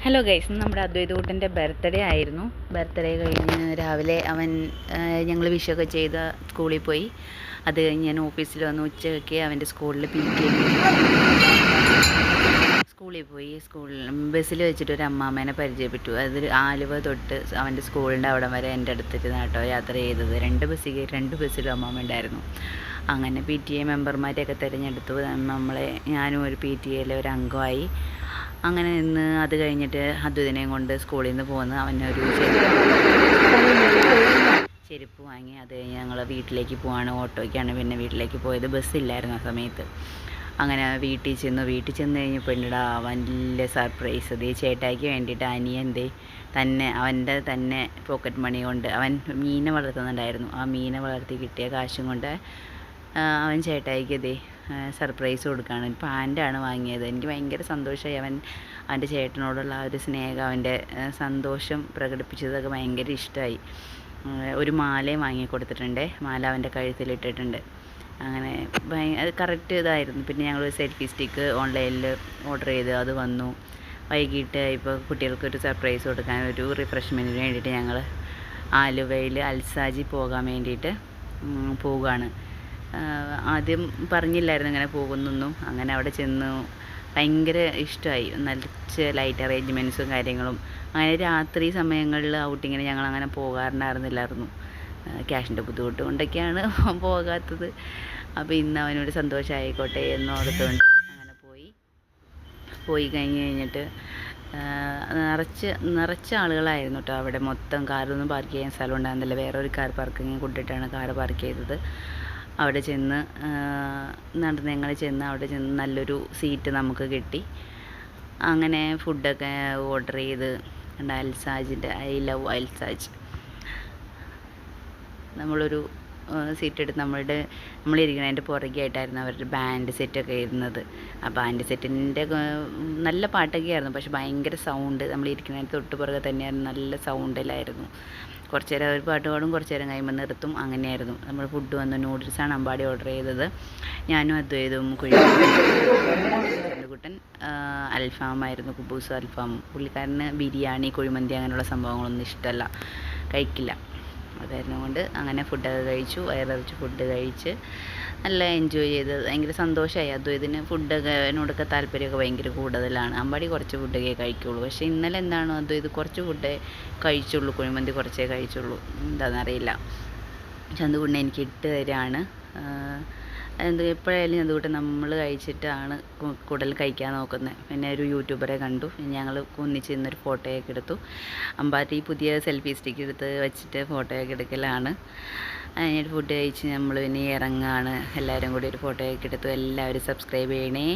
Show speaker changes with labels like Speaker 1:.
Speaker 1: Hello guys, നമ്മുടെ അദ്വൈതൂട്ടൻ്റെ birthday ആയിരുന്നു. Birthday കഴിഞ്ഞ് രാവിലെ അവൻ ഞങ്ങൾ വിഷൊക്കെ ചെയ്ത് സ്കൂളിൽ പോയി. അത് കഴിഞ്ഞ് ഞാൻ ഓഫീസിൽ വന്ന് ഉച്ചയ്ക്ക് അവൻ്റെ സ്കൂളിൽ സ്കൂളിൽ പോയി. ബസ്സിൽ വെച്ചിട്ട് ഒരു അമ്മാമ്മേനെ പരിചയപ്പെട്ടു. അത് ആലുവ തൊട്ട് അവൻ്റെ സ്കൂളിൻ്റെ അവിടം വരെ എൻ്റെ അടുത്തിരുന്ന് കേട്ടോ യാത്ര ചെയ്തത്. രണ്ട് ബസ്സിലും അമ്മാമ്മ ഉണ്ടായിരുന്നു. അങ്ങനെ PTA മെമ്പർമാരെയൊക്കെ തിരഞ്ഞെടുത്തു. ഞാനും ഒരു PTA ഒരു അംഗമായി. അങ്ങനെ നിന്ന് അത് കഴിഞ്ഞിട്ട് അദ്വൈതിനെയും കൊണ്ട് സ്കൂളിൽ നിന്ന് പോന്ന് അവനൊരു ചെരുപ്പ് വാങ്ങി. അത് കഴിഞ്ഞ് ഞങ്ങൾ വീട്ടിലേക്ക് പോവാണ്. ഓട്ടോയ്ക്കാണ് പിന്നെ വീട്ടിലേക്ക് പോയത്. ബസ്സില്ലായിരുന്നു ആ സമയത്ത്. അങ്ങനെ വീട്ടിൽ ചെന്ന് കഴിഞ്ഞപ്പോൾ എന്നടാ വലിയ സർപ്രൈസ്. അതേ ചേട്ടായിക്ക് വേണ്ടിയിട്ട് അനിയൻ അവൻ്റെ തന്നെ പോക്കറ്റ് മണി കൊണ്ട് അവൻ മീനെ വളർത്തുന്നുണ്ടായിരുന്നു. ആ മീനെ വളർത്തി കിട്ടിയ കാശും കൊണ്ട് അവൻ ചേട്ടായിക്ക് സർപ്രൈസ് കൊടുക്കുകയാണ്. ഒരു പാൻറ്റാണ് വാങ്ങിയത്. എനിക്ക് ഭയങ്കര സന്തോഷമായി. അവൻ്റെ ചേട്ടനോടുള്ള ആ ഒരു സ്നേഹം, അവൻ്റെ സന്തോഷം പ്രകടിപ്പിച്ചതൊക്കെ ഭയങ്കര ഇഷ്ടമായി. ഒരു മാലയും വാങ്ങിക്കൊടുത്തിട്ടുണ്ട്. മാല അവൻ്റെ കഴുത്തിലിട്ടിട്ടുണ്ട്. അങ്ങനെ അത് കറക്റ്റ് ഇതായിരുന്നു. പിന്നെ ഞങ്ങൾ സെൽഫി സ്റ്റിക്ക് ഓൺലൈനിൽ ഓർഡർ ചെയ്ത് അത് വന്നു. വൈകിട്ട് ഇപ്പോൾ കുട്ടികൾക്കൊരു സർപ്രൈസ് കൊടുക്കാൻ ഒരു റിഫ്രഷ്മെൻറ്റിന് വേണ്ടിയിട്ട് ഞങ്ങൾ ആലുവയിൽ അൽസാജി പോകാൻ വേണ്ടിയിട്ട് പോവുകയാണ്. ആദ്യം പറഞ്ഞില്ലായിരുന്നു ഇങ്ങനെ പോകുന്നൊന്നും. അങ്ങനെ അവിടെ ചെന്നു. ഭയങ്കര ഇഷ്ടമായി. നല്ല ലൈറ്റ് അറേഞ്ച്മെൻറ്റ്സും കാര്യങ്ങളും. അങ്ങനെ രാത്രി സമയങ്ങളിൽ ഔട്ടിങ്ങിന് ഞങ്ങളങ്ങനെ പോകാറുണ്ടായിരുന്നില്ലായിരുന്നു. ക്യാഷിൻ്റെ ബുദ്ധിമുട്ട് കൊണ്ടൊക്കെയാണ് പോകാത്തത്. അപ്പോൾ ഇന്ന് അവനൊരു സന്തോഷമായിക്കോട്ടെ എന്നോർത്തുകൊണ്ട് അങ്ങനെ പോയി കഴിഞ്ഞിട്ട് നിറച്ച് ആളുകളായിരുന്നു കേട്ടോ അവിടെ. മൊത്തം കാറൊന്നും പാർക്ക് ചെയ്യാൻ സ്ഥലം ഉണ്ടായിരുന്നില്ല. വേറൊരു കാർ പാർക്കിങ് കൊണ്ടിട്ടാണ് കാറ് പാർക്ക് ചെയ്തത്. അവിടെ ഞങ്ങൾ ചെന്ന് അവിടെ ചെന്ന് നല്ലൊരു സീറ്റ് നമുക്ക് കിട്ടി. അങ്ങനെ ഫുഡൊക്കെ ഓർഡർ ചെയ്ത് അൽസാജിൻ്റെ ഐ ലവ് അൽസാജ് നമ്മളൊരു സീറ്റ് എടുത്ത് നമ്മളിരിക്കുന്നതിൻ്റെ പുറകെയായിട്ടായിരുന്നു അവരുടെ ബാൻഡ് സെറ്റൊക്കെ ഇരുന്നത്. ആ ബാൻഡ് സെറ്റിൻ്റെ നല്ല പാട്ടൊക്കെ ആയിരുന്നു. പക്ഷെ ഭയങ്കര സൗണ്ട്. നമ്മളിരിക്കുന്നതിൻ്റെ തൊട്ട് പുറകെ തന്നെയായിരുന്നു. നല്ല സൗണ്ടിലായിരുന്നു. കുറച്ച് നേരം ഒരു പാട്ട് പാടും, കുറച്ച് നേരം കഴിയുമ്പോൾ നിർത്തും. അങ്ങനെയായിരുന്നു. നമ്മൾ ഫുഡ് വന്നു. നൂഡിൽസാണ് അമ്പാടി ഓർഡർ ചെയ്തത്. ഞാനും അദ്വൈതവും ചന്ദ്രകുട്ടൻ അൽഫാമായിരുന്നു. കുബൂസ് അൽഫാം. പുള്ളിക്കാരന് ബിരിയാണി, കുഴിമന്തി അങ്ങനെയുള്ള സംഭവങ്ങളൊന്നും ഇഷ്ടമല്ല, കഴിക്കില്ല. അതായിരുന്നു കൊണ്ട് അങ്ങനെ ഫുഡൊക്കെ കഴിച്ചു. വയറിറച്ച് ഫുഡ് കഴിച്ച് നല്ല എൻജോയ് ചെയ്ത് ഭയങ്കര സന്തോഷമായി. അദ്വൈതിന് ഫുഡൊക്കെ താല്പര്യമൊക്കെ ഭയങ്കര കൂടുതലാണ്. അമ്പാടി കുറച്ച് ഫുഡൊക്കെ കഴിക്കുള്ളൂ. പക്ഷേ ഇന്നലെ എന്താണോ അദ്വൈത് കുറച്ച് ഫുഡേ കഴിച്ചുള്ളൂ. കുഴിമന്തി കുറച്ചേ കഴിച്ചുള്ളൂ. എന്താണെന്നറിയില്ല. ചന്തുകുട്ടൻ എനിക്ക് ഇട്ട് തരാണ്. എപ്പോഴായാലും ചന്തുകുട്ടൻ നമ്മൾ കഴിച്ചിട്ടാണ് കൂടുതൽ കഴിക്കാൻ നോക്കുന്നത്. പിന്നെ ഒരു യൂട്യൂബറെ കണ്ടു. ഞങ്ങൾ ഒന്നിച്ച് ഇന്നൊരു ഫോട്ടോയൊക്കെ എടുത്തു. അമ്പാടി പുതിയ സെൽഫി സ്റ്റിക്ക് എടുത്ത് വെച്ചിട്ട് ഫോട്ടോയൊക്കെ എടുക്കലാണ്. അതിനായിട്ട് ഫുഡ് കഴിച്ച് നമ്മൾ പിന്നെ ഇറങ്ങുകയാണ്. എല്ലാവരും കൂടി ഒരു ഫോട്ടോയൊക്കെ എടുത്തു. എല്ലാവരും സബ്സ്ക്രൈബ് ചെയ്യണേ.